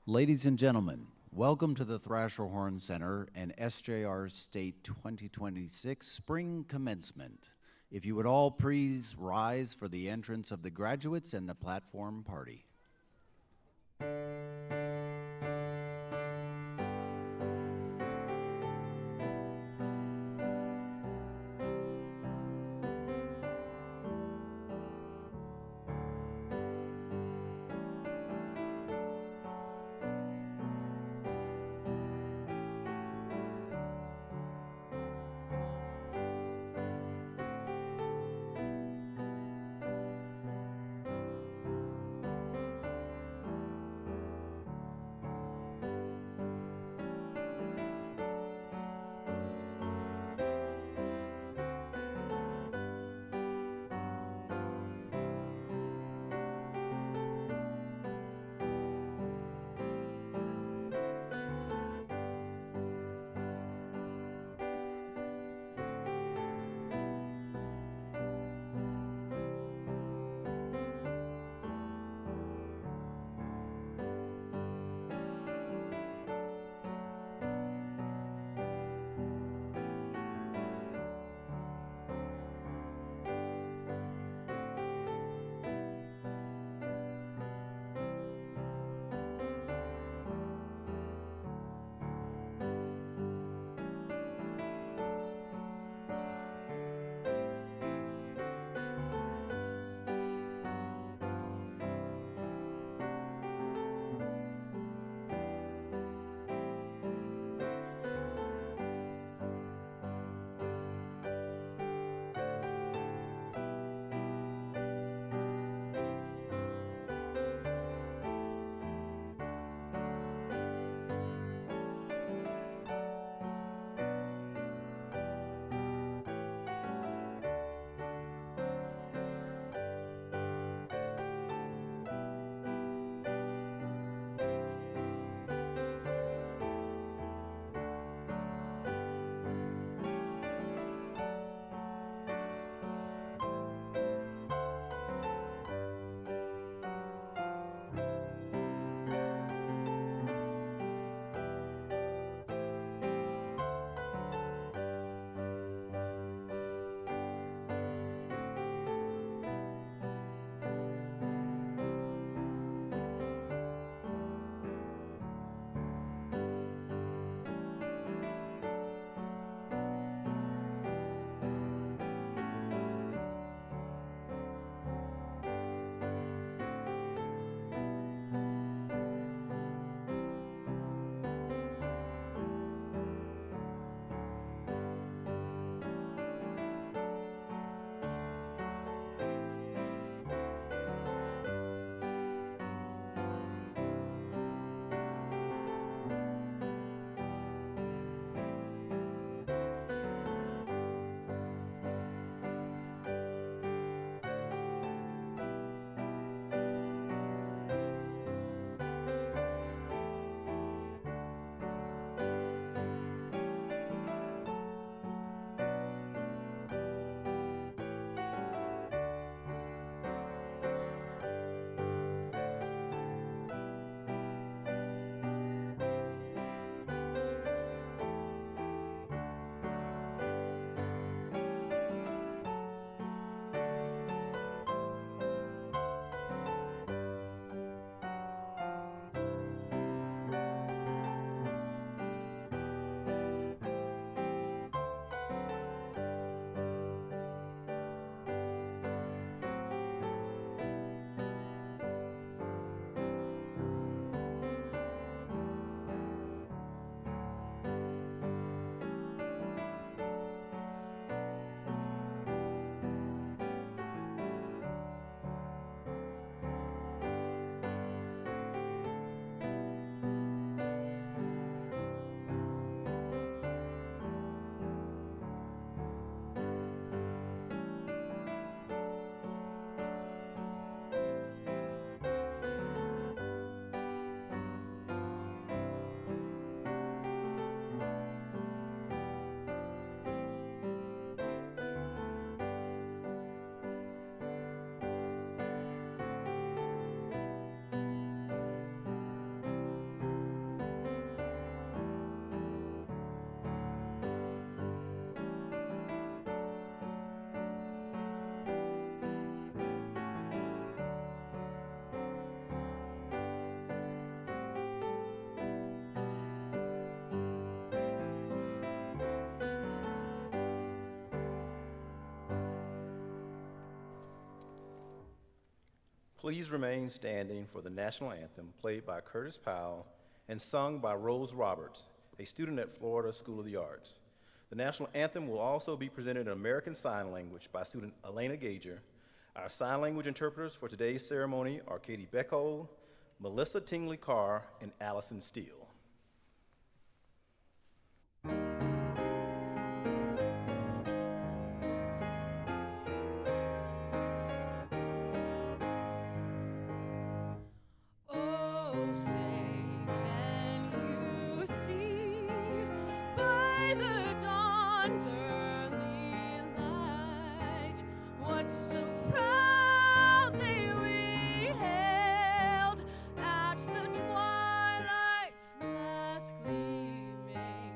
Ladies and gentlemen, welcome to the Thrasher Horn Center and SJR State 2026 Spring Commencement. If you would all please rise for the entrance of the graduates and the platform party. Please remain standing for the national anthem played by Curtis Powell and sung by Rose Roberts, a student at Florida School of the Arts. The national anthem will also be presented in American Sign Language by student Elena Gager. Our sign language interpreters for today's ceremony are Katie Beckhold, Melissa Tingley Carr, and Allison Steele. So proudly we hailed at the twilight's last gleaming,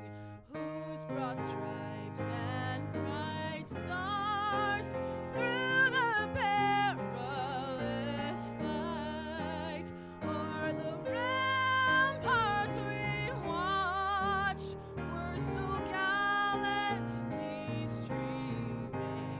whose broad stripes and bright stars through the perilous fight o'er the ramparts we watched were so gallantly streaming.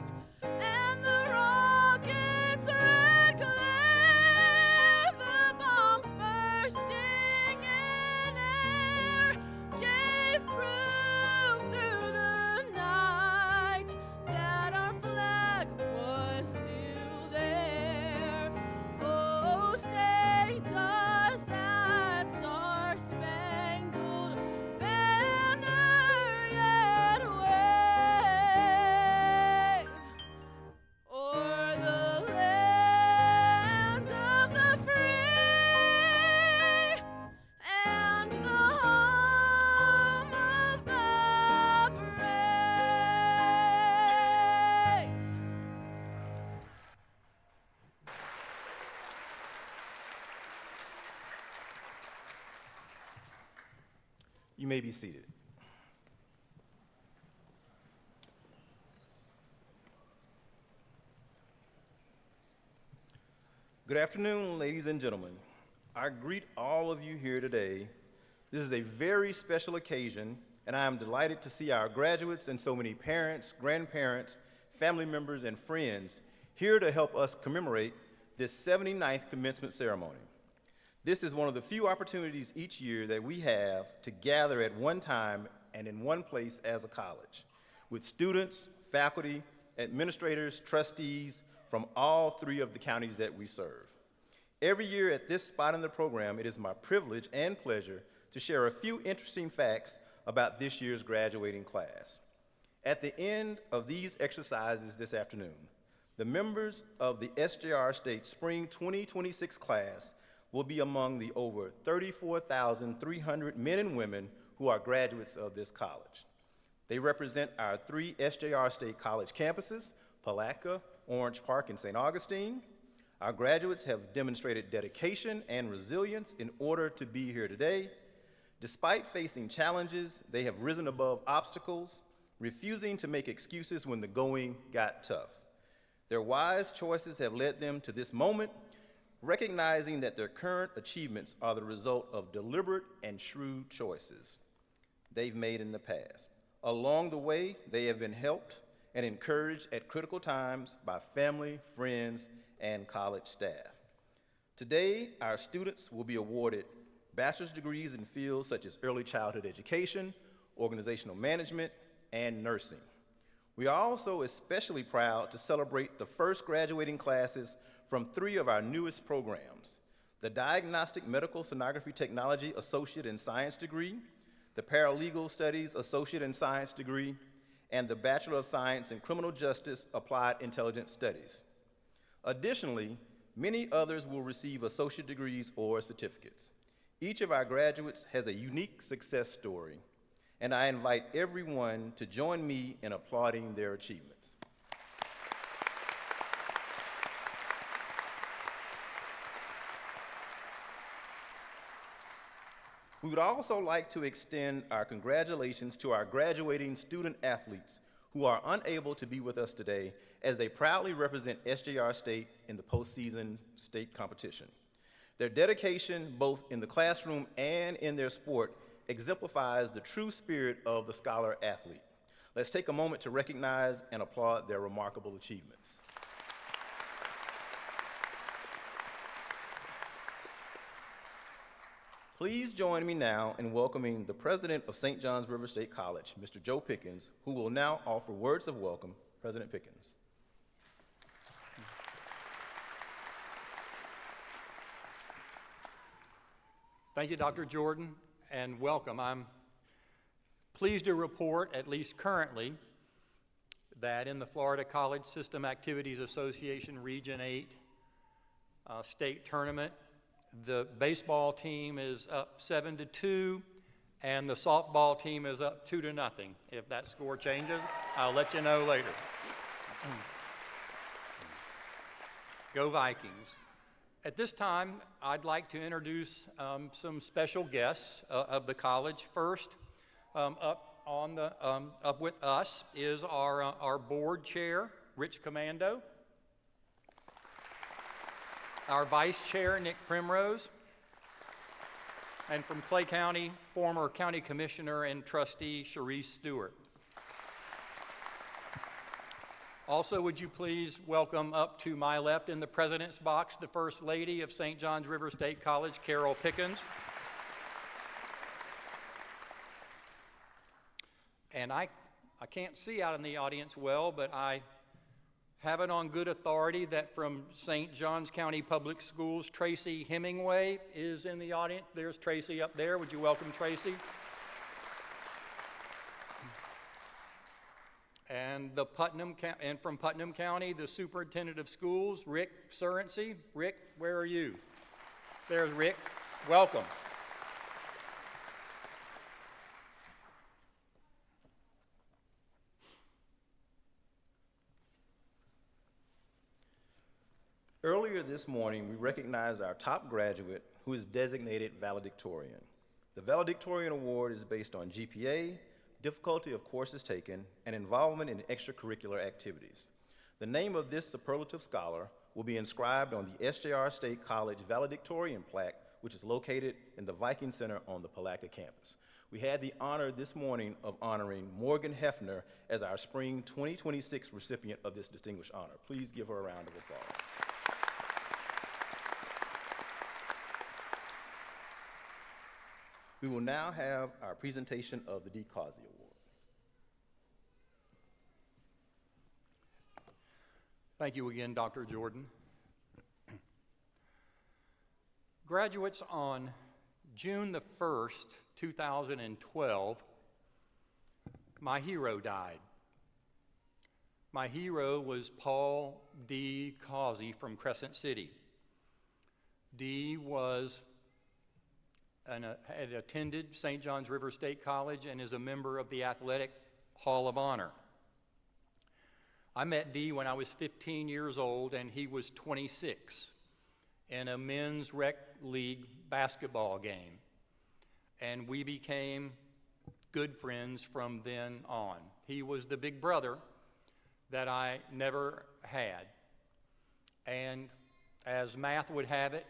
And the rocket's red glare, the bombs bursting in air, gave proof through the night that our flag was still there. Oh, say does that star-spangled banner yet wave o'er the land of the free and the home of the brave? You may be seated. Good afternoon, ladies and gentlemen. I greet all of you here today. This is a very special occasion, and I am delighted to see our graduates and so many parents, grandparents, family members, and friends here to help us commemorate this 79th commencement ceremony. This is one of the few opportunities each year that we have to gather at one time and in one place as a college, with students, faculty, administrators, trustees from all three of the counties that we serve. Every year at this spot in the program, it is my privilege and pleasure to share a few interesting facts about this year's graduating class. At the end of these exercises this afternoon, the members of the SJR State Spring 2026 class will be among the over 34,300 men and women who are graduates of this college. They represent our three SJR State College campuses, Palatka, Orange Park, and St. Augustine. Our graduates have demonstrated dedication and resilience in order to be here today. Despite facing challenges, they have risen above obstacles, refusing to make excuses when the going got tough. Their wise choices have led them to this moment, recognizing that their current achievements are the result of deliberate and shrewd choices they've made in the past. Along the way, they have been helped and encouraged at critical times by family, friends, and college staff. Today, our students will be awarded bachelor's degrees in fields such as early childhood education, organizational management, and nursing. We are also especially proud to celebrate the first graduating classes from three of our newest programs: the Diagnostic Medical Sonography Technology Associate in Science degree, the Paralegal Studies Associate in Science degree, and the Bachelor of Science in Criminal Justice Applied Intelligence Studies. Additionally, many others will receive associate degrees or certificates. Each of our graduates has a unique success story, and I invite everyone to join me in applauding their achievements. We would also like to extend our congratulations to our graduating student athletes who are unable to be with us today as they proudly represent SJR State in the postseason state competition. Their dedication, both in the classroom and in their sport, exemplifies the true spirit of the scholar athlete. Let's take a moment to recognize and applaud their remarkable achievements. Please join me now in welcoming the president of St. John's River State College, Mr. Joe Pickens, who will now offer words of welcome. President Pickens. Thank you, Dr. Jordan, and welcome. I'm pleased to report, at least currently, that in the Florida College System Activities Association Region 8 state tournament, the baseball team is up 7-2, and the softball team is up 2-0. If that score changes, I'll let you know later. Go Vikings. At this time, I'd like to introduce some special guests of the college. First, up with us is our board chair, Rich Commando, our vice chair, Nick Primrose, and from Clay County, former county commissioner and trustee, Sharice Stewart. Also, would you please welcome up to my left in the president's box, the First Lady of St. John's River State College, Carol Pickens. And I can't see out in the audience well, but I have it on good authority that from St. John's County Public Schools, Tracy Hemingway is in the audience. There's Tracy up there. Would you welcome Tracy? And from Putnam County, the Superintendent of Schools, Rick Surency. Rick, where are you? There's Rick. Welcome. Earlier this morning, we recognized our top graduate who is designated valedictorian. The valedictorian award is based on GPA, difficulty of courses taken, and involvement in extracurricular activities. The name of this superlative scholar will be inscribed on the SJR State College valedictorian plaque, which is located in the Viking Center on the Palatka campus. We had the honor this morning of honoring Morgan Hefner as our spring 2026 recipient of this distinguished honor. Please give her a round of applause. We will now have our presentation of the D. Causey Award. Thank you again, Dr. Jordan. Graduates, on June the 1st, 2012, my hero died. My hero was Paul D. Causey from Crescent City. D. had attended St. John's River State College and is a member of the Athletic Hall of Honor. I met D when I was 15 years old and he was 26 in a men's rec league basketball game. And we became good friends from then on. He was the big brother that I never had. And as math would have it,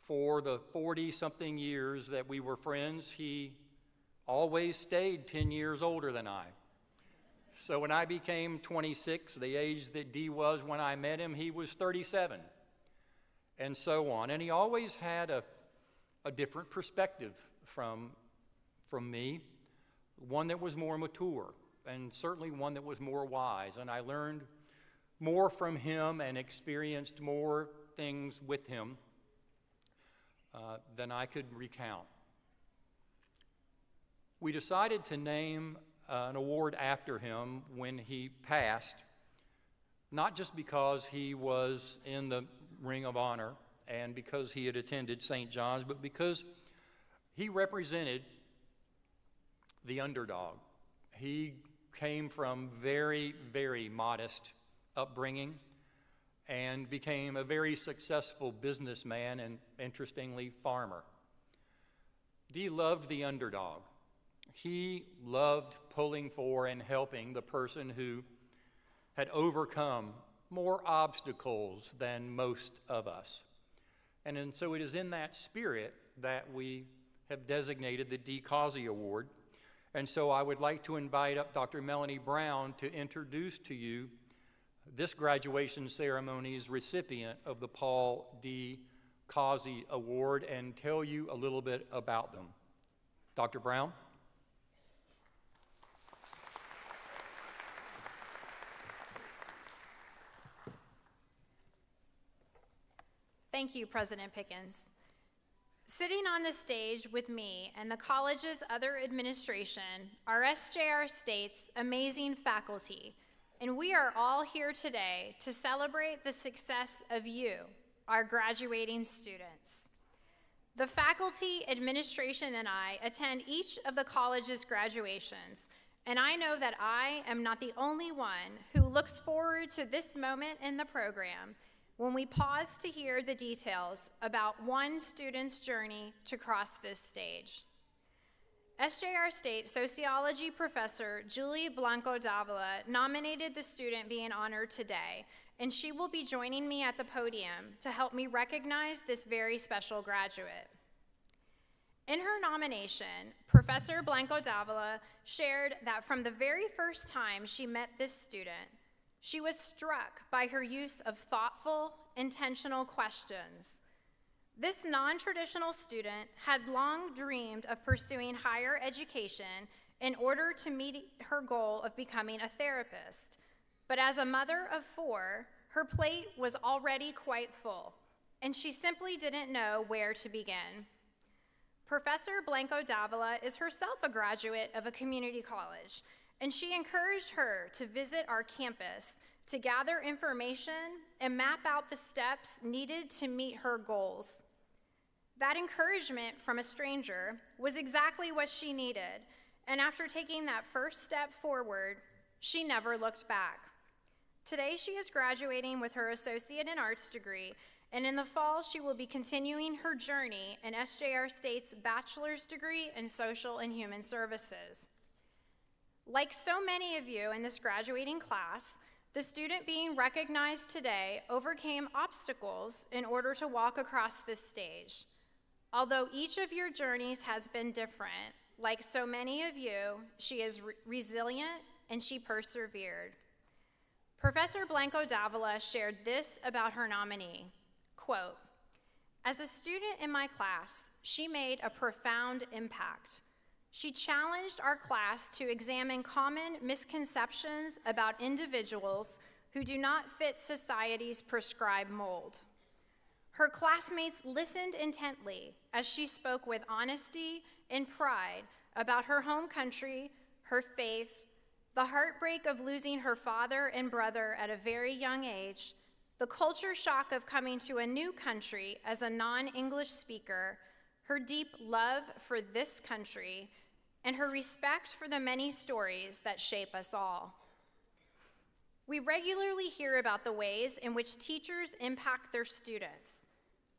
for the 40-something years that we were friends, he always stayed 10 years older than I. So when I became 26, the age that D was when I met him, he was 37, and so on. And he always had a different perspective from me, one that was more mature, and certainly one that was more wise. And I learned more from him and experienced more things with him than I could recount. We decided to name an award after him when he passed, not just because he was in the Ring of Honor and because he had attended St. John's, but because he represented the underdog. He came from very, very modest upbringing and became a very successful businessman and, interestingly, farmer. Dee loved the underdog. He loved pulling for and helping the person who had overcome more obstacles than most of us. And so it is in that spirit that we have designated the D. Causey Award. And so I would like to invite up Dr. Melanie Brown to introduce to you this graduation ceremony's recipient of the Paul D. Causey Award and tell you a little bit about them. Dr. Brown? Thank you, President Pickens. Sitting on the stage with me and the college's other administration are SJR State's amazing faculty, and we are all here today to celebrate the success of you, our graduating students. The faculty, administration, and I attend each of the college's graduations, and I know that I am not the only one who looks forward to this moment in the program when we pause to hear the details about one student's journey to cross this stage. SJR State Sociology Professor Julie Blanco Davila nominated the student being honored today, and she will be joining me at the podium to help me recognize this very special graduate. In her nomination, Professor Blanco Davila shared that from the very first time she met this student, she was struck by her use of thoughtful, intentional questions. This non-traditional student had long dreamed of pursuing higher education in order to meet her goal of becoming a therapist. But as a mother of 4, her plate was already quite full, and she simply didn't know where to begin. Professor Blanco Davila is herself a graduate of a community college, and she encouraged her to visit our campus to gather information and map out the steps needed to meet her goals. That encouragement from a stranger was exactly what she needed, and after taking that first step forward, she never looked back. Today, she is graduating with her Associate in Arts degree, and in the fall, she will be continuing her journey in SJR State's bachelor's degree in Social and Human Services. Like so many of you in this graduating class, the student being recognized today overcame obstacles in order to walk across this stage. Although each of your journeys has been different, like so many of you, she is resilient and she persevered. Professor Blanco Davila shared this about her nominee, quote, "As a student in my class, she made a profound impact. She challenged our class to examine common misconceptions about individuals who do not fit society's prescribed mold. Her classmates listened intently as she spoke with honesty and pride about her home country, her faith, the heartbreak of losing her father and brother at a very young age, the culture shock of coming to a new country as a non-English speaker, her deep love for this country, and her respect for the many stories that shape us all. We regularly hear about the ways in which teachers impact their students,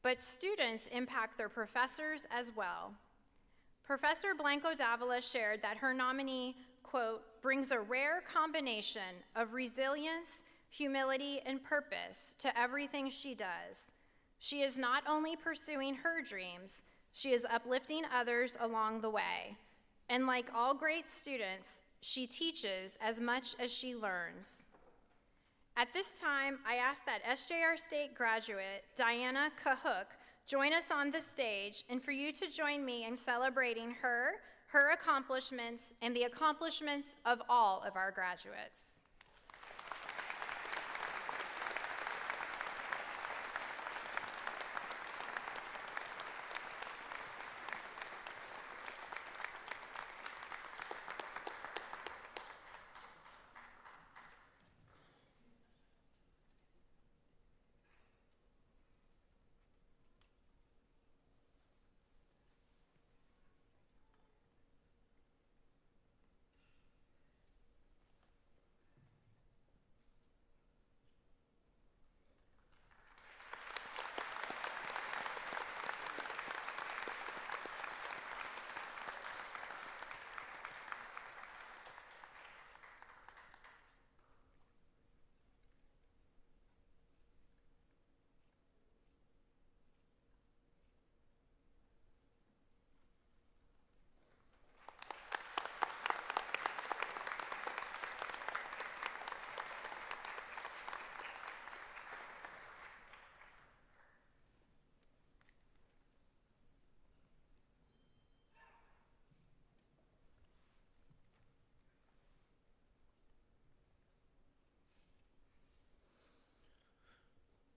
but students impact their professors as well. Professor Blanco Davila shared that her nominee, quote, brings a rare combination of resilience, humility, and purpose to everything she does. She is not only pursuing her dreams, she is uplifting others along the way. And like all great students, she teaches as much as she learns. At this time, I ask that SJR State graduate Diana Cahook join us on the stage and for you to join me in celebrating her accomplishments, and the accomplishments of all of our graduates.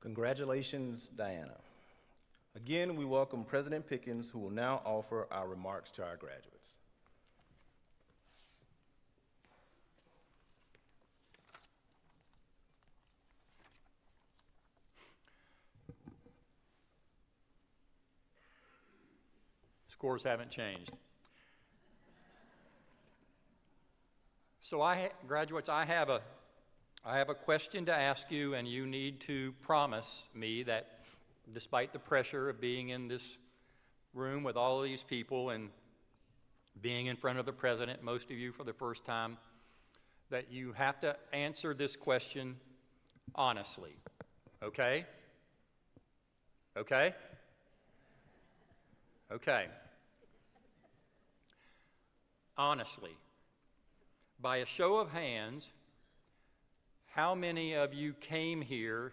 Congratulations, Diana. Again, we welcome President Pickens, who will now offer our remarks to our graduates. Scores haven't changed. So graduates, I have a question to ask you, and you need to promise me that despite the pressure of being in this room with all of these people and being in front of the president, most of you for the first time, that you have to answer this question honestly. Okay? Okay? Okay. Honestly, by a show of hands, how many of you came here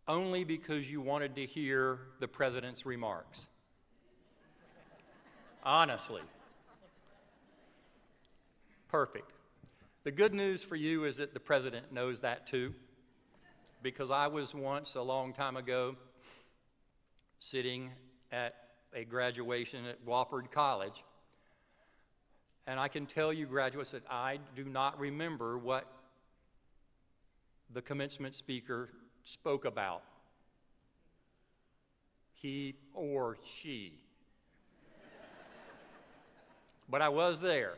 only because you wanted to hear the president's remarks? Honestly. Perfect. The good news for you is that the president knows that too, because I was once, a long time ago, sitting at a graduation at Wofford College, and I can tell you, graduates, that I do not remember what the commencement speaker spoke about. He or she. But I was there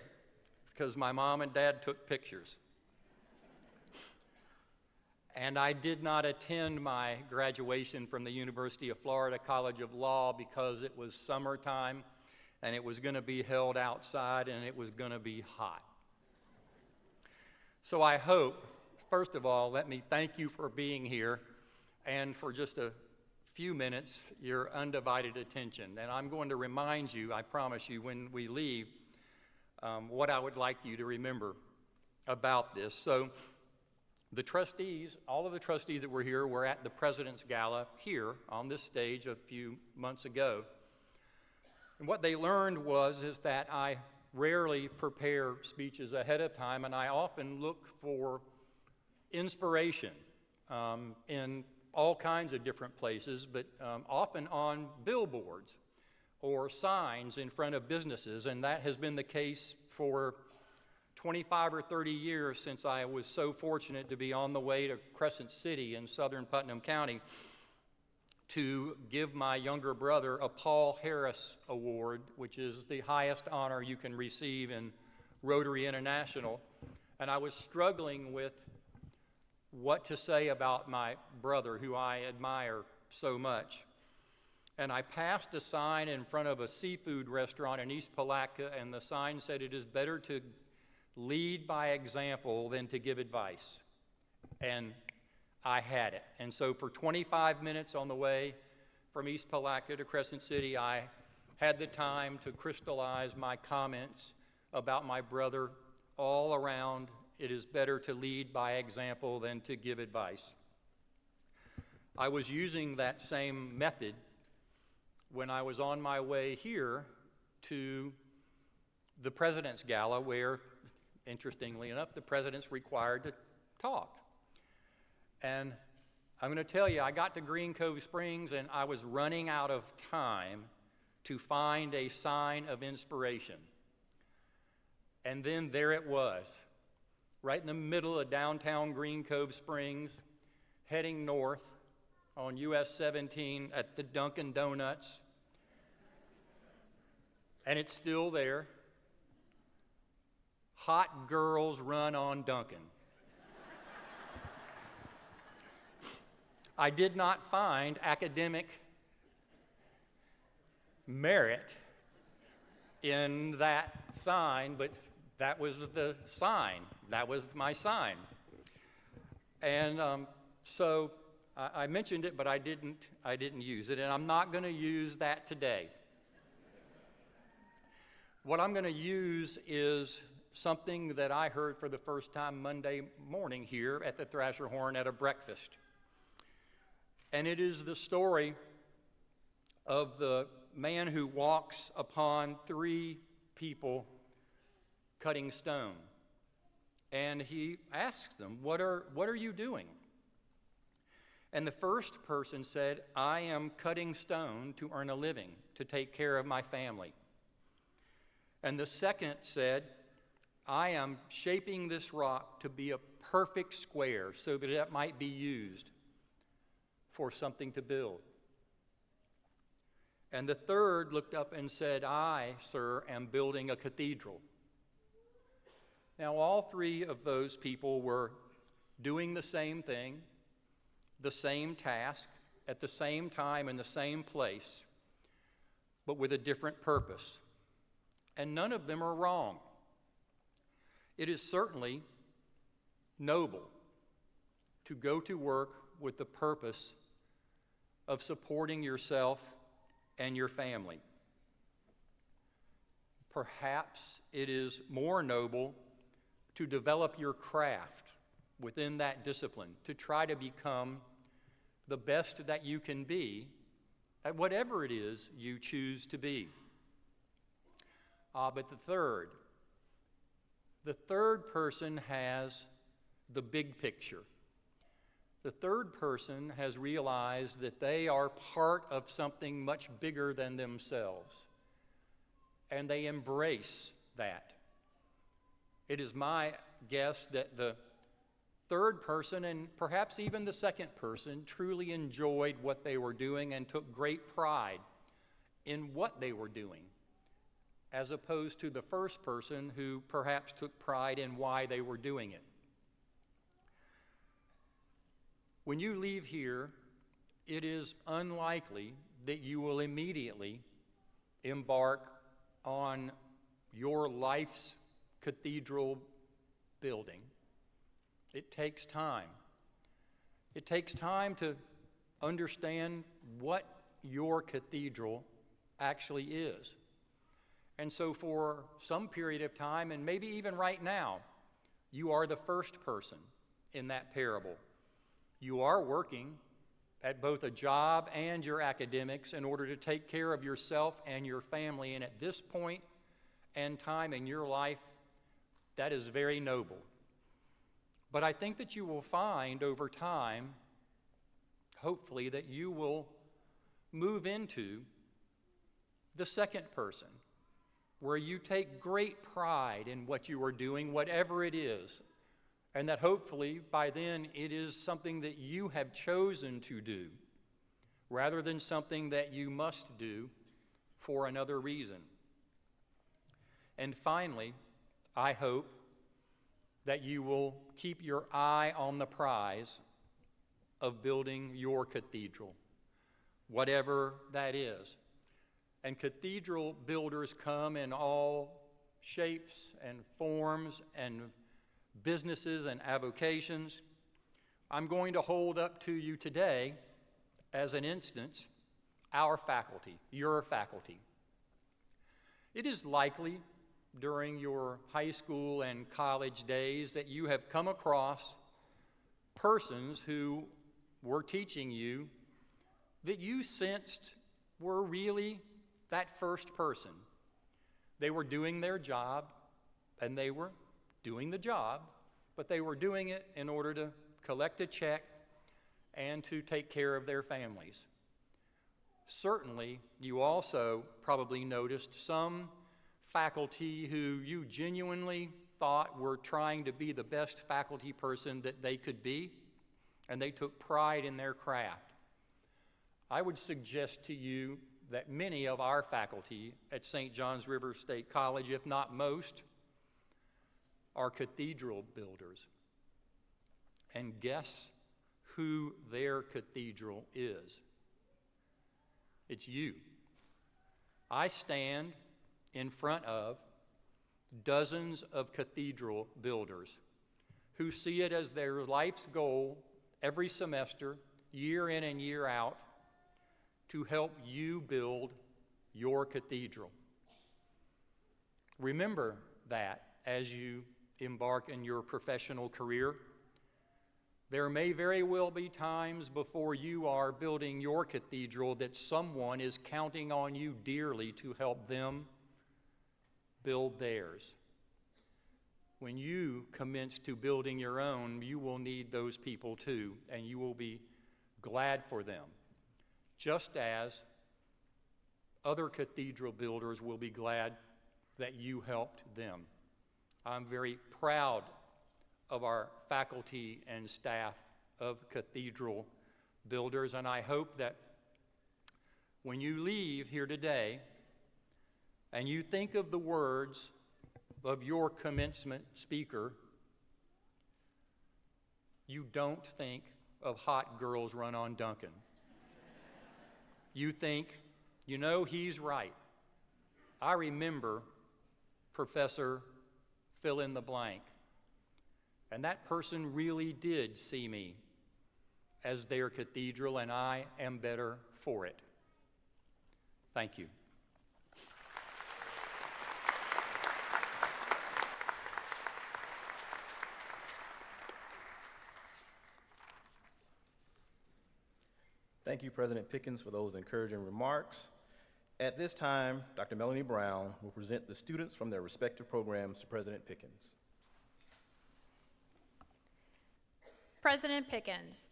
because my mom and dad took pictures. And I did not attend my graduation from the University of Florida College of Law because it was summertime and it was going to be held outside and it was going to be hot. So I hope, first of all, let me thank you for being here and for just a few minutes, your undivided attention. And I'm going to remind you, I promise you, when we leave, what I would like you to remember about this. So the trustees, all of the trustees that were here were at the President's Gala here on this stage a few months ago. And what they learned is that I rarely prepare speeches ahead of time, and I often look for inspiration in all kinds of different places, but often on billboards or signs in front of businesses, and that has been the case for 25 or 30 years since I was so fortunate to be on the way to Crescent City in southern Putnam County to give my younger brother a Paul Harris Award, which is the highest honor you can receive in Rotary International. And I was struggling with what to say about my brother, who I admire so much. And I passed a sign in front of a seafood restaurant in East Palatka, and the sign said, "It is better to lead by example than to give advice." And I had it. And so for 25 minutes on the way from East Palatka to Crescent City, I had the time to crystallize my comments about my brother all around. It is better to lead by example than to give advice. I was using that same method when I was on my way here to the President's Gala, where, interestingly enough, the president's required to talk. And I'm going to tell you, I got to Green Cove Springs and I was running out of time to find a sign of inspiration. And then there it was, right in the middle of downtown Green Cove Springs, heading north on US 17 at the Dunkin' Donuts. And it's still there. Hot girls run on Dunkin'. I did not find academic merit in that sign, but that was the sign. That was my sign. And so I mentioned it, but I didn't use it, and I'm not going to use that today. What I'm going to use is something that I heard for the first time Monday morning here at the Thrasher Horn at a breakfast. And it is the story of the man who walks upon 3 people cutting stone. And he asks them, what are you doing? And the first person said, I am cutting stone to earn a living, to take care of my family. And the second said, I am shaping this rock to be a perfect square so that it might be used for something to build. And the third looked up and said, I, sir, am building a cathedral. Now, all three of those people were doing the same thing, the same task, at the same time in the same place, but with a different purpose. And none of them are wrong. It is certainly noble to go to work with the purpose of supporting yourself and your family. Perhaps it is more noble to develop your craft within that discipline, to try to become the best that you can be at whatever it is you choose to be. But the third person has the big picture. The third person has realized that they are part of something much bigger than themselves, and they embrace that. It is my guess that the third person, and perhaps even the second person, truly enjoyed what they were doing and took great pride in what they were doing, as opposed to the first person who perhaps took pride in why they were doing it. When you leave here, it is unlikely that you will immediately embark on your life's cathedral building. It takes time. It takes time to understand what your cathedral actually is. And so for some period of time, and maybe even right now, you are the first person in that parable. You are working at both a job and your academics in order to take care of yourself and your family. And at this point and time in your life, that is very noble. But I think that you will find over time, hopefully, that you will move into the second person, where you take great pride in what you are doing, whatever it is, and that hopefully by then it is something that you have chosen to do rather than something that you must do for another reason. And finally, I hope that you will keep your eye on the prize of building your cathedral, whatever that is. And cathedral builders come in all shapes and forms and businesses and avocations. I'm going to hold up to you today, as an instance, our faculty, your faculty. It is likely during your high school and college days that you have come across persons who were teaching you that you sensed were really that first person. They were doing their job, and they were doing the job, but they were doing it in order to collect a check and to take care of their families. Certainly, you also probably noticed some faculty who you genuinely thought were trying to be the best faculty person that they could be, and they took pride in their craft. I would suggest to you that many of our faculty at St. John's River State College, if not most, are cathedral builders. And guess who their cathedral is? It's you. I stand in front of dozens of cathedral builders who see it as their life's goal every semester, year in and year out, to help you build your cathedral. Remember that as you embark in your professional career. There may very well be times before you are building your cathedral that someone is counting on you dearly to help them build theirs. When you commence to building your own, you will need those people too, and you will be glad for them, just as other cathedral builders will be glad that you helped them. I'm very proud of our faculty and staff of cathedral builders, and I hope that when you leave here today and you think of the words of your commencement speaker, you don't think of Hot Girls Run on Duncan. You think, you know, he's right. I remember Professor fill in the blank, and that person really did see me as their cathedral, and I am better for it. Thank you. Thank you, President Pickens, for those encouraging remarks. At this time, Dr. Melanie Brown will present the students from their respective programs to President Pickens. President Pickens,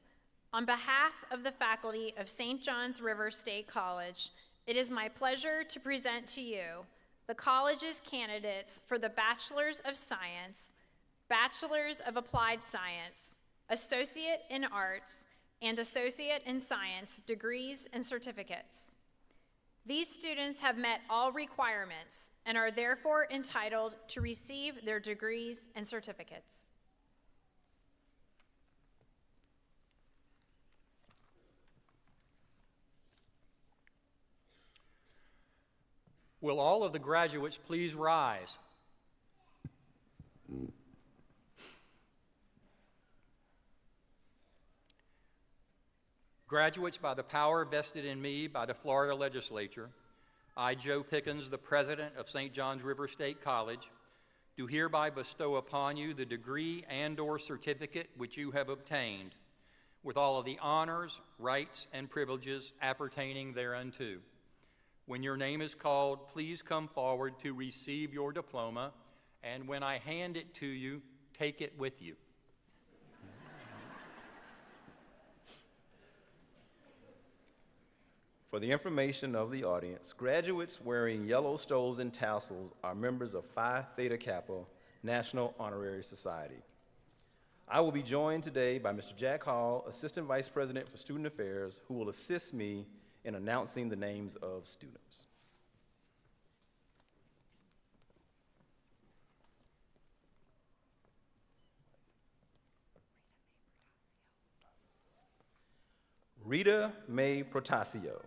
on behalf of the faculty of St. John's River State College, it is my pleasure to present to you the college's candidates for the Bachelor's of Science, Bachelor's of Applied Science, Associate in Arts, and Associate in Science degrees and certificates. These students have met all requirements and are therefore entitled to receive their degrees and certificates. Will all of the graduates please rise? Graduates, by the power vested in me by the Florida Legislature, I, Joe Pickens, the President of St. John's River State College, do hereby bestow upon you the degree and/or certificate which you have obtained, with all of the honors, rights, and privileges appertaining thereunto. When your name is called, please come forward to receive your diploma, and when I hand it to you, take it with you. For the information of the audience, graduates wearing yellow stoles and tassels are members of Phi Theta Kappa National Honorary Society. I will be joined today by Mr. Jack Hall, Assistant Vice President for Student Affairs, who will assist me in announcing the names of students. Rita Mae Protasio.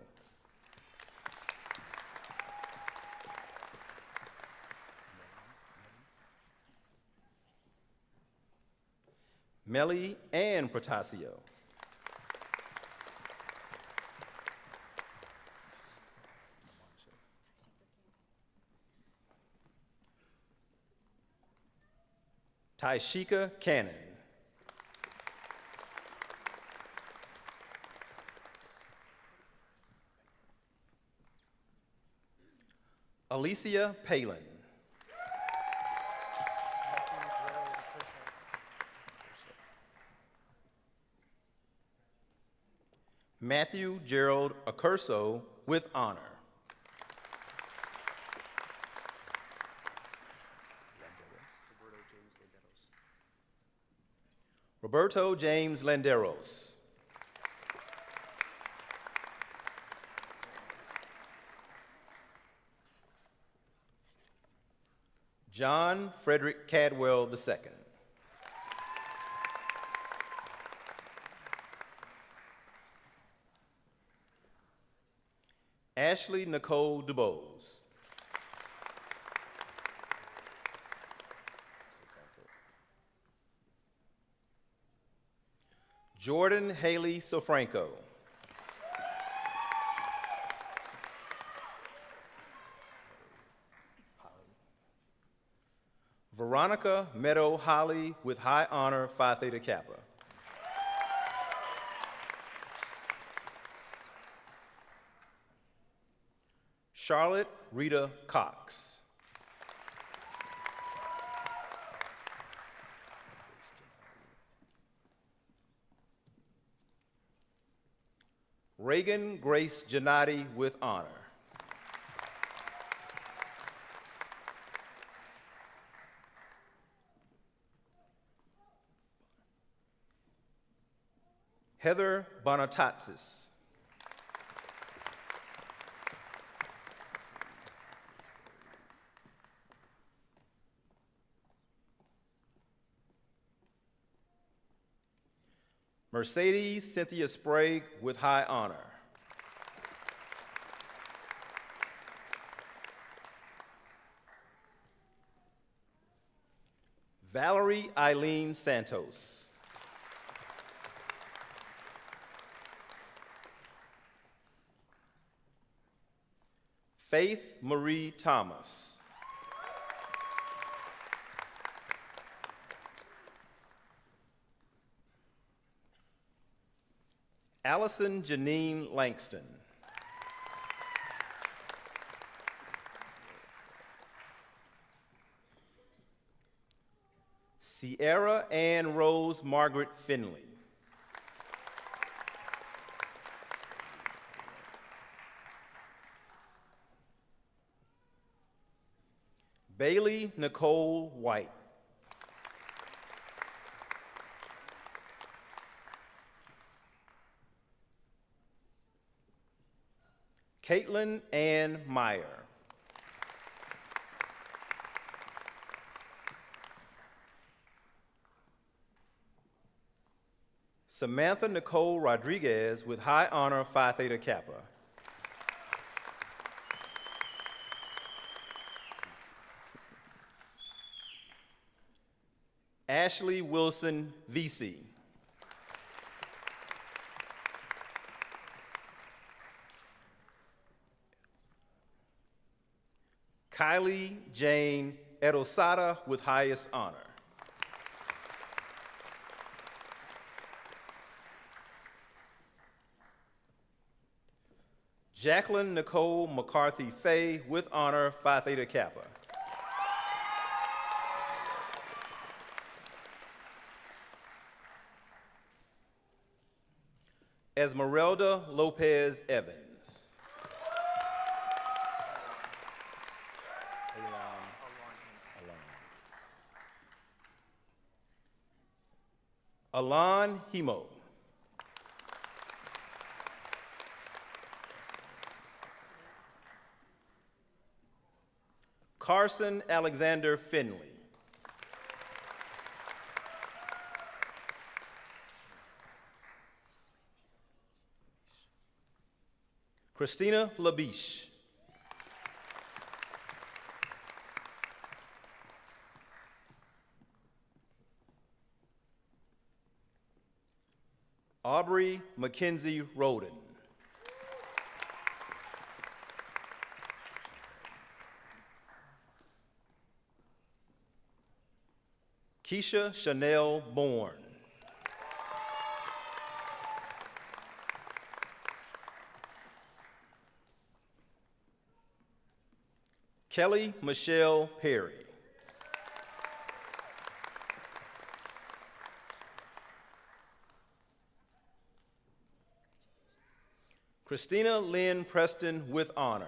Melly Ann Protasio. Taishika Cannon. Alicia Palin. Matthew Gerald Accurso with honor. Roberto James Landeros. John Frederick Cadwell II. Ashley Nicole DuBose. Jordan Haley Sofranco. Veronica Meadow Holly with high honor Phi Theta Kappa. Charlotte Rita Cox. Reagan Grace Janati with honor. Heather Bonatatsis. Mercedes Cynthia Sprague with high honor. Valerie Eileen Santos. Faith Marie Thomas. Allison Janine Langston. Sierra Ann Rose Margaret Finley. Bailey Nicole White. Caitlin Ann Meyer. Samantha Nicole Rodriguez with high honor Phi Theta Kappa. Ashley Wilson VC. Kylie Jane Erosada with highest honor. Jacqueline Nicole McCarthy Fay with honor Phi Theta Kappa. Esmeralda Lopez Evans. Alon Hemo. Carson Alexander Finley. Christina Labiche. Aubrey Mackenzie Roden. Keisha Chanel Bourne. Kelly Michelle Perry. Christina Lynn Preston with honor.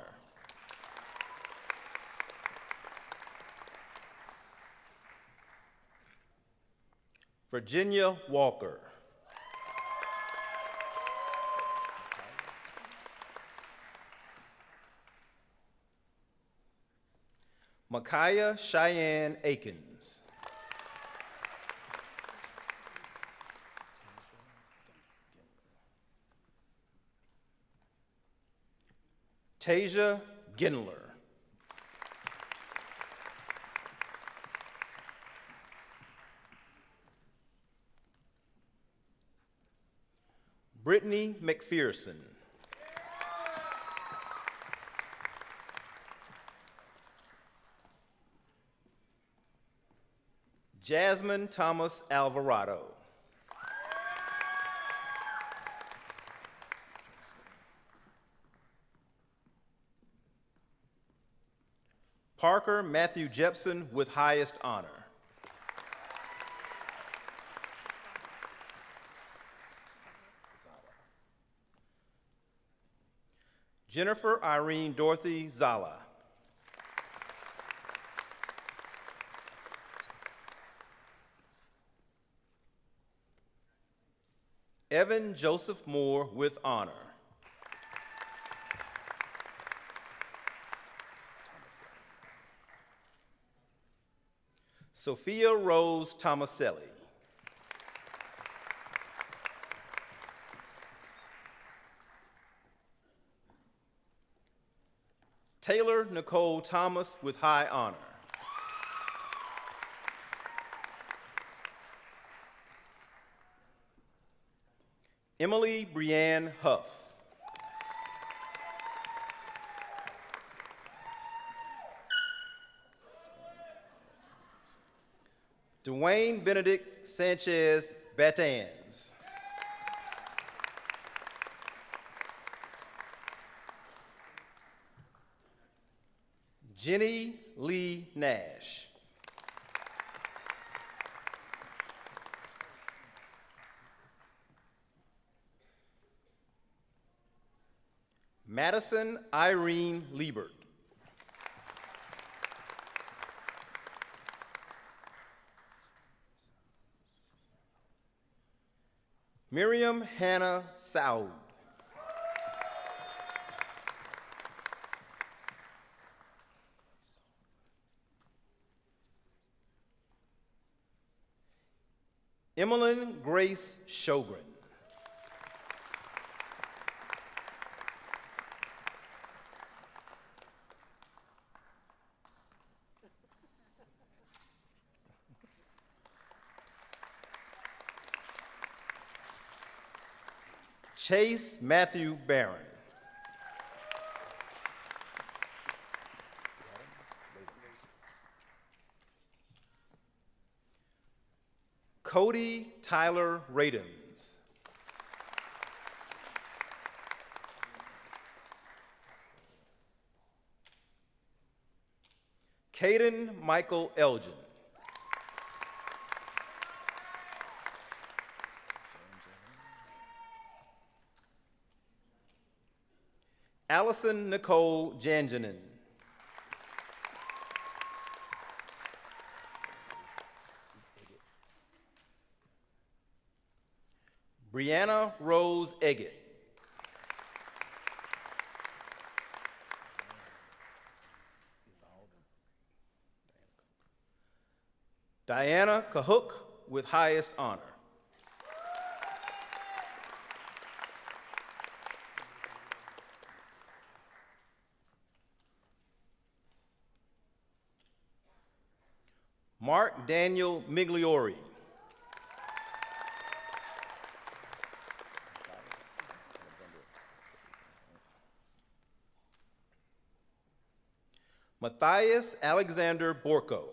Virginia Walker. Micaiah Cheyenne Akins. Tasia Ginler. Brittany McPherson. Jasmine Thomas Alvarado. Parker Matthew Jepson with highest honor. Jennifer Irene Dorothy Zala. Evan Joseph Moore with honor. Sophia Rose Tomaselli. Taylor Nicole Thomas with high honor. Emily Brianne Huff. Dwayne Benedict Sanchez Batans. Jenny Lee Nash. Madison Irene Liebert. Miriam Hannah Saud. Emmeline Grace Sjogren. Chase Matthew Barron. Cody Tyler Radens. Caden Michael Elgin. Allison Nicole Janjanin. Brianna Rose Eggett. Diana Cahook with highest honor. Mark Daniel Migliori. Matthias Alexander Borko.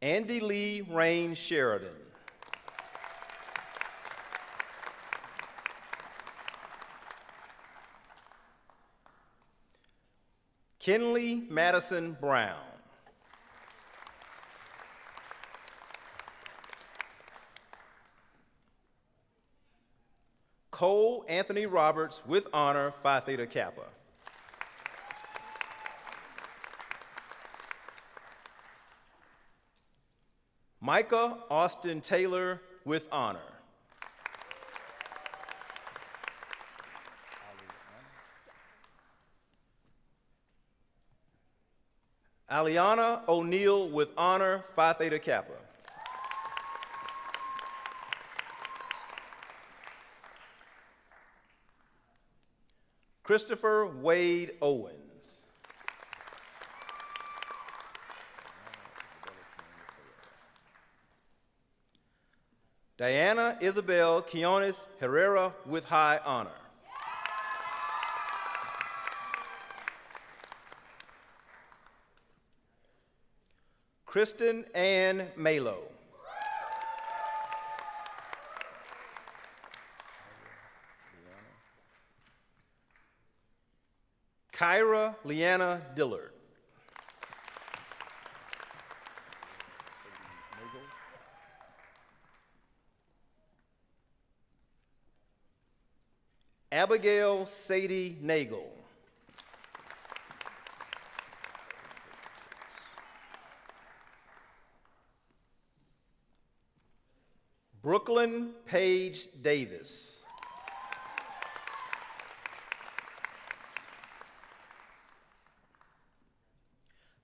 Andy Lee Rain Sheridan. Kenley Madison Brown. Cole Anthony Roberts with honor, Phi Theta Kappa. Micah Austin Taylor with honor. Aliana O'Neill with honor, Phi Theta Kappa. Christopher Wade Owens. Diana Isabel Quiones Herrera with high honor. Kristen Ann Malo. Kyra Leanna Dillard. Abigail Sadie Nagel. Brooklyn Paige Davis.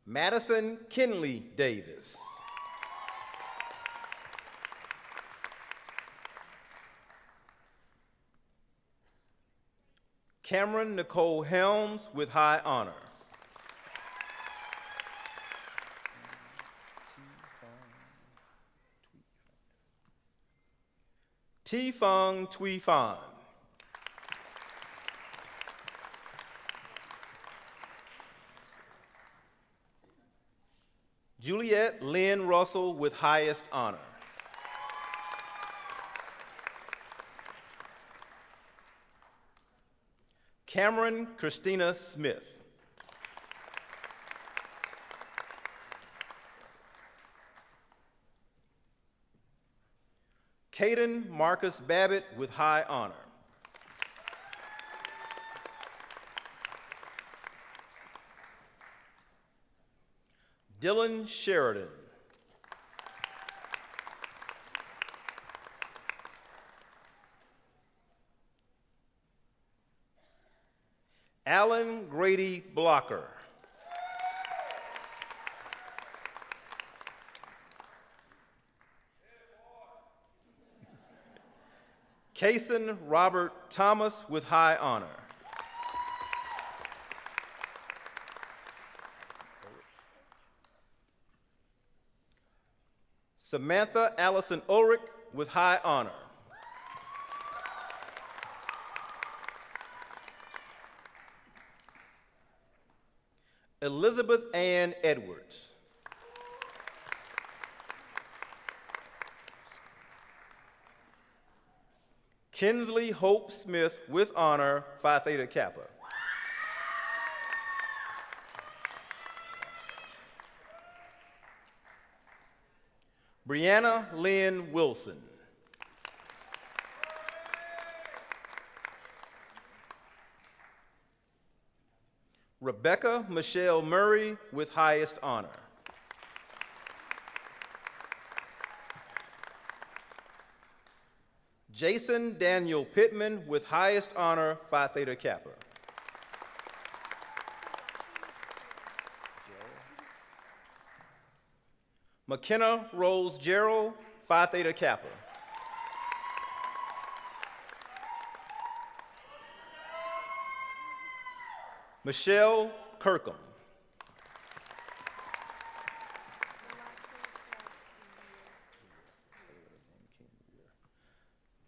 Madison Kinley Davis. Cameron Nicole Helms with high honor. T. Fung Tui Fan. Juliet Lynn Russell with highest honor. Cameron Christina Smith. Caden Marcus Babbitt with high honor. Dylan Sheridan. Alan Grady Blocker. Kason Robert Thomas with high honor. Samantha Allison Ulrich with high honor. Elizabeth Ann Edwards. Kinsley Hope Smith with honor, Phi Theta Kappa. Brianna Lynn Wilson. Rebecca Michelle Murray with highest honor. Jason Daniel Pittman with highest honor, Phi Theta Kappa. McKenna Rose Gerald, Phi Theta Kappa. Michelle Kirkham.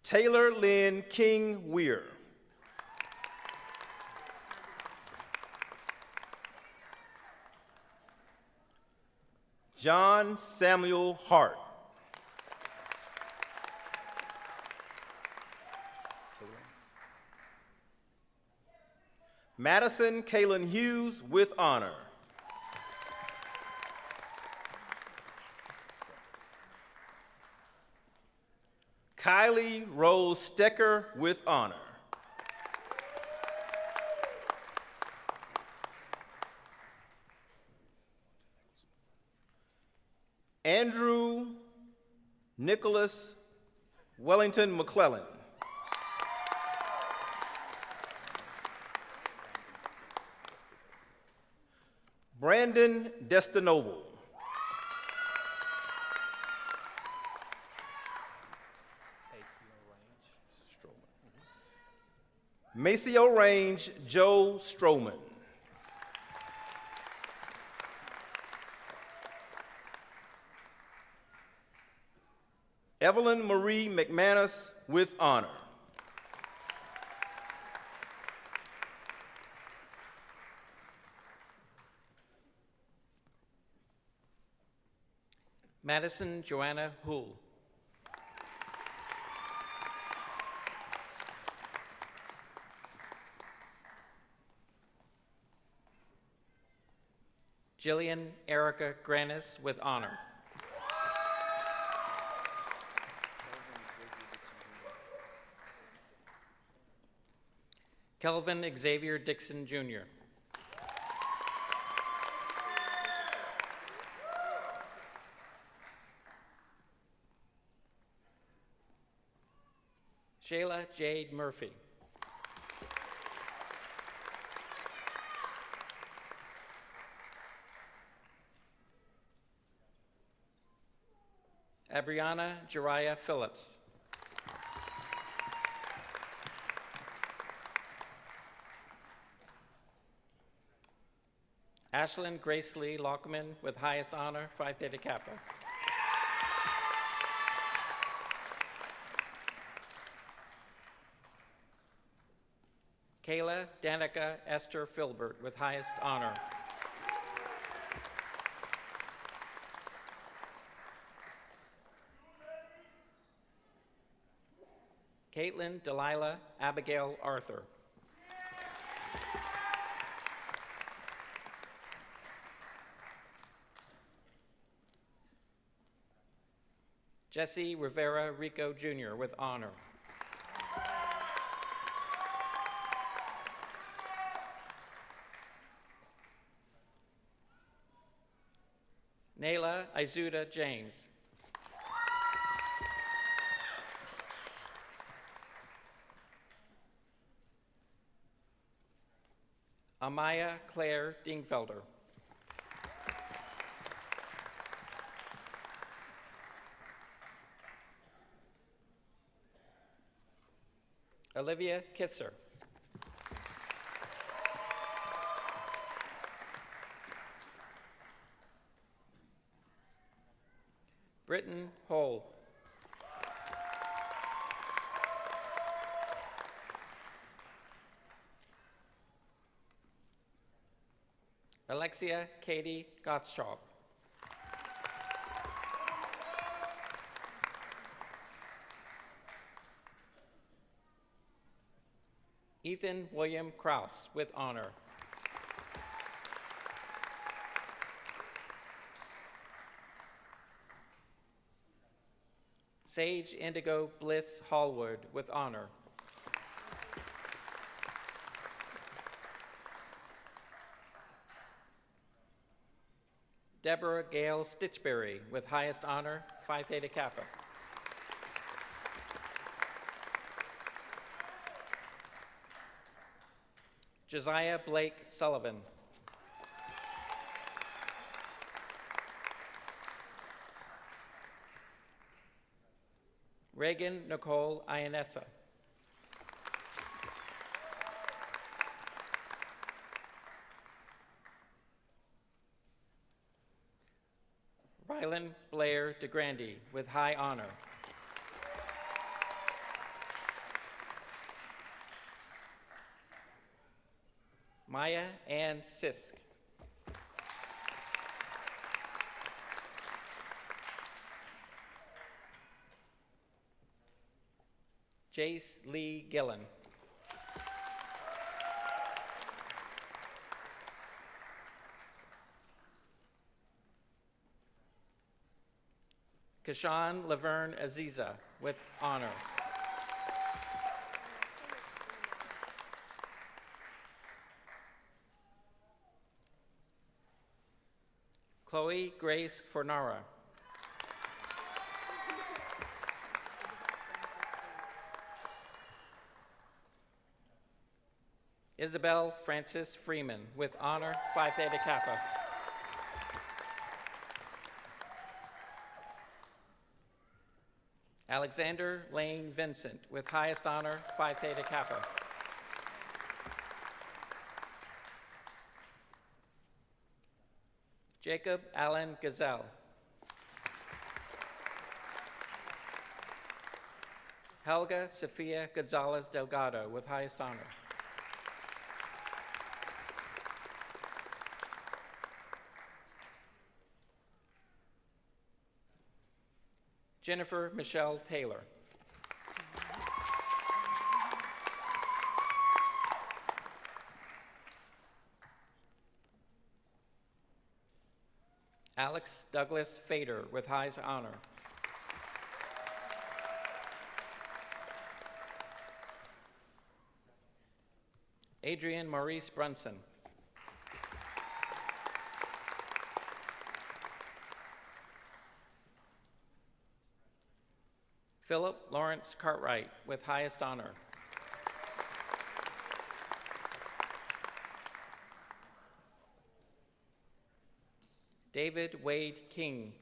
Taylor Lynn King Weir. John Samuel Hart. Madison Kaylin Hughes with honor. Kylie Rose Stecker with honor. Andrew Nicholas Wellington McClellan. Brandon Destinoble. Maceo Range Joe Stroman. Evelyn Marie McManus with honor. Madison Joanna Houle. Jillian Erica Granis with honor. Kelvin Xavier Dixon, Jr. Shayla Jade Murphy. Abriana Jariah Phillips. Ashlyn Grace Lee Lockman with highest honor, Phi Theta Kappa. Kayla Danica Esther Filbert with highest honor. Caitlin Delilah Abigail Arthur. Jesse Rivera Rico Jr. with honor. Nayla Izuda James. Amaya Claire Dingfelder. Olivia Kisser. Britton Hole. Alexia Katie Gottschalk. Ethan William Kraus with honor. Sage Indigo Bliss Hallwood with honor. Deborah Gale Stitchberry with highest honor, Phi Theta Kappa. Josiah Blake Sullivan. Reagan Nicole Ionessa. Rylan Blair DeGrande with high honor. Maya Ann Sisk. Jace Lee Gillen. Kashawn Laverne Aziza with honor. Chloe Grace Fornara. Isabel Francis Freeman with honor, Phi Theta Kappa. Alexander Lane Vincent with highest honor, Phi Theta Kappa. Jacob Allen Gazelle. Helga Sofia Gonzalez Delgado with highest honor. Jennifer Michelle Taylor. Alex Douglas Fader with highest honor. Adrian Maurice Brunson. Philip Lawrence Cartwright with highest honor. David Wade King.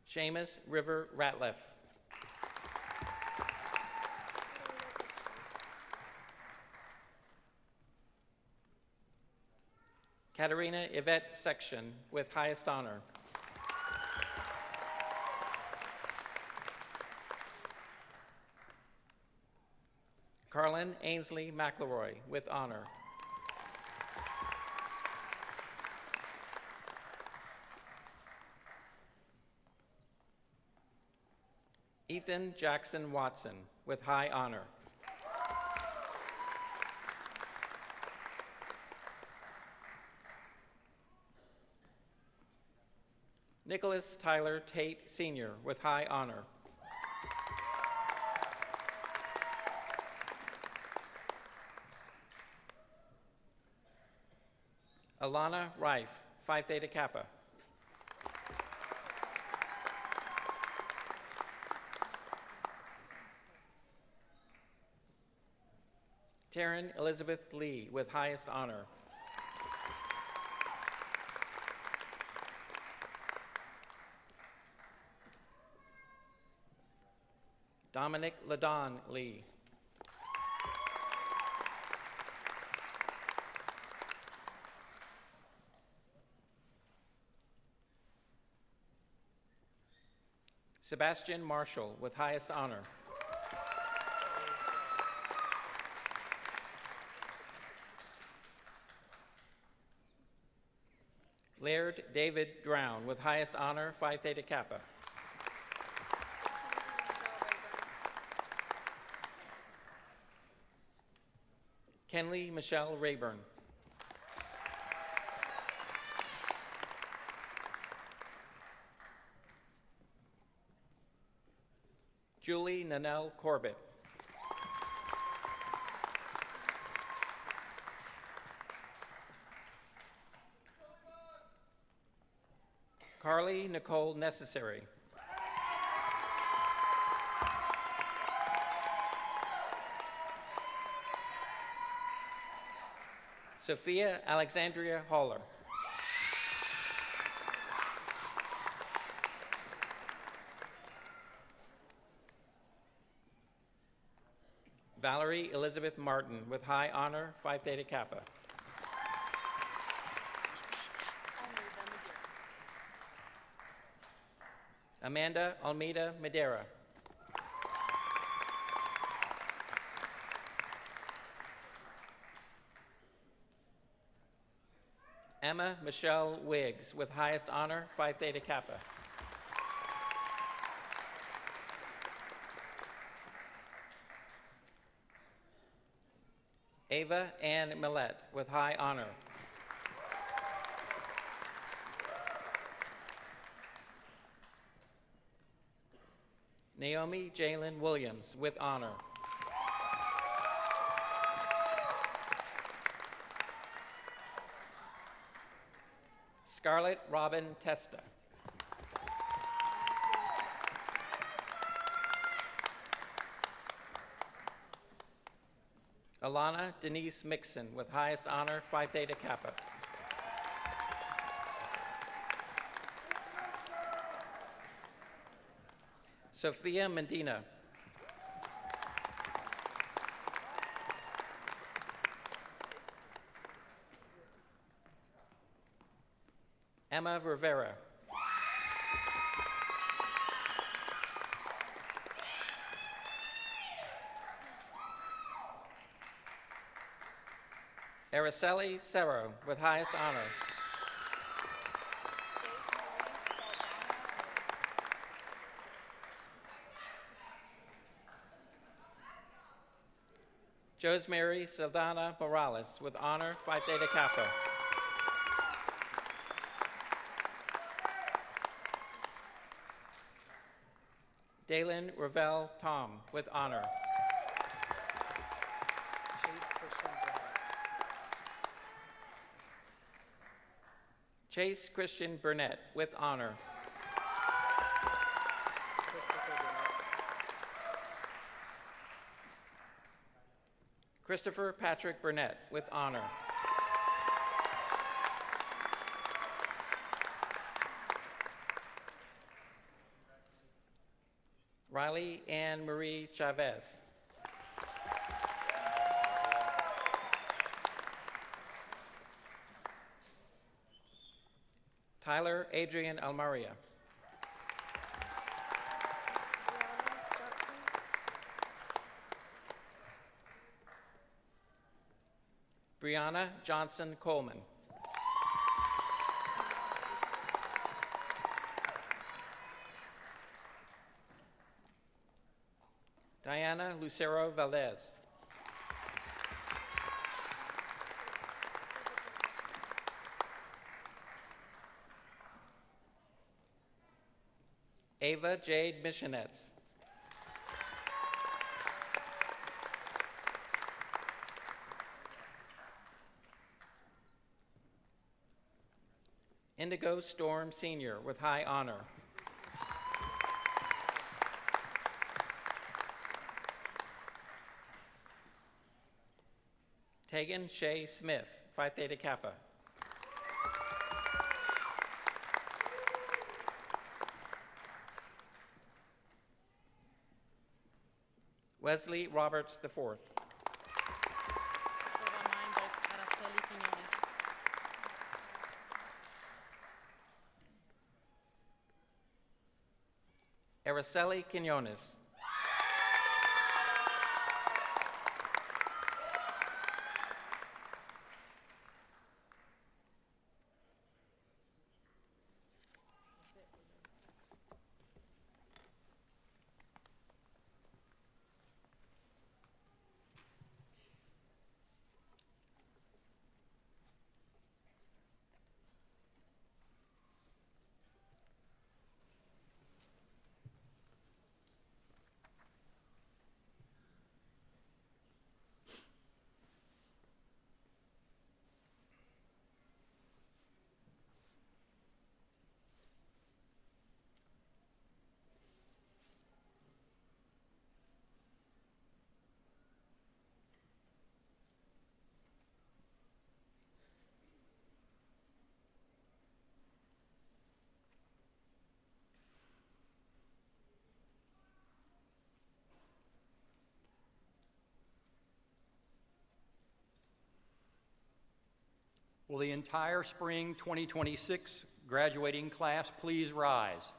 Seamus River Ratliff. Katerina Yvette Section with highest honor. Carlin Ainsley McElroy with honor. Ethan Jackson Watson with high honor. Nicholas Tyler Tate Sr. with high honor. Alana Reif, Phi Theta Kappa. Taryn Elizabeth Lee with highest honor. Dominic Ladon Lee. Sebastian Marshall with highest honor. Laird David Drown with highest honor, Phi Theta Kappa. Kenley Michelle Rayburn. Julie Nanelle Corbett. Carly Nicole Necessary. Sophia Alexandria Haller. Valerie Elizabeth Martin with high honor, Phi Theta Kappa. Amanda Almeida Madera. Emma Michelle Wiggs with highest honor, Phi Theta Kappa. Ava Ann Millette with high honor. Naomi Jalen Williams with honor. Scarlett Robin Testa. Alana Denise Mixon with highest honor, Phi Theta Kappa. Sophia Medina. Emma Rivera. Araceli Serro with highest honor. Josemary Saldana Morales with honor, Phi Theta Kappa. Jalen Ravel Tom, with honor. Chase Christian Burnett, with honor. Christopher Patrick Burnett, with honor. Riley Ann Marie Chavez. Tyler Adrian Almaria. Brianna Johnson Coleman. Diana Lucero Valdez. Ava Jade Missionetz. Indigo Storm Sr. with high honor. Tegan Shea Smith, Phi Theta Kappa. Wesley Roberts IV. Total 9 votes, Araceli Quiñones. Araceli Quinones. Will the entire spring 2026 graduating class please rise?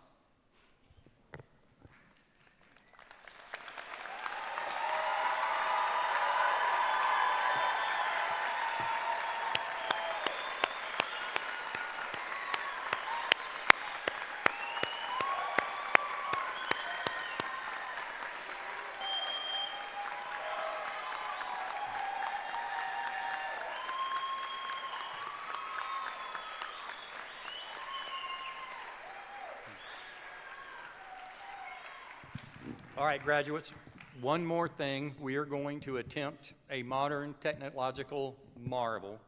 All right, graduates, one more thing. We are going to attempt a modern technological marvel.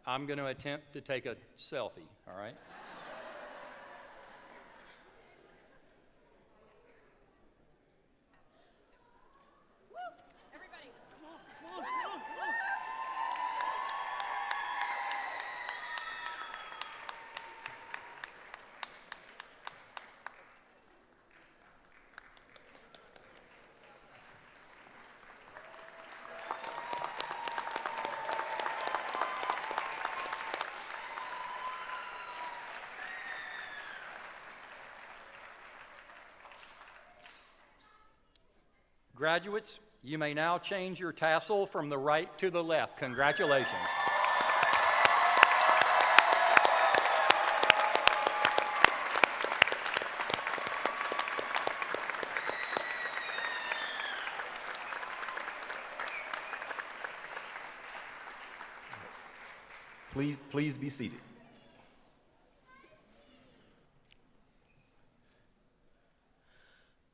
I'm going to attempt to take a selfie, all right? Everybody. Graduates, you may now change your tassel from the right to the left. Congratulations. Please be seated.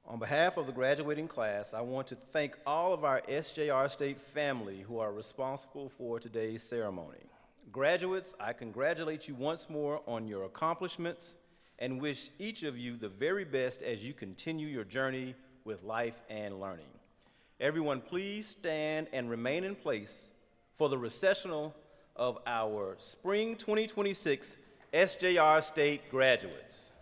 On behalf behalf of the graduating class, I want to thank all of our SJR State family who are responsible for today's ceremony. Graduates, I congratulate you once more on your accomplishments and wish each of you the very best as you continue your journey with life and learning. Everyone, please stand and remain in place for the recessional of our Spring 2026 SJR State graduates.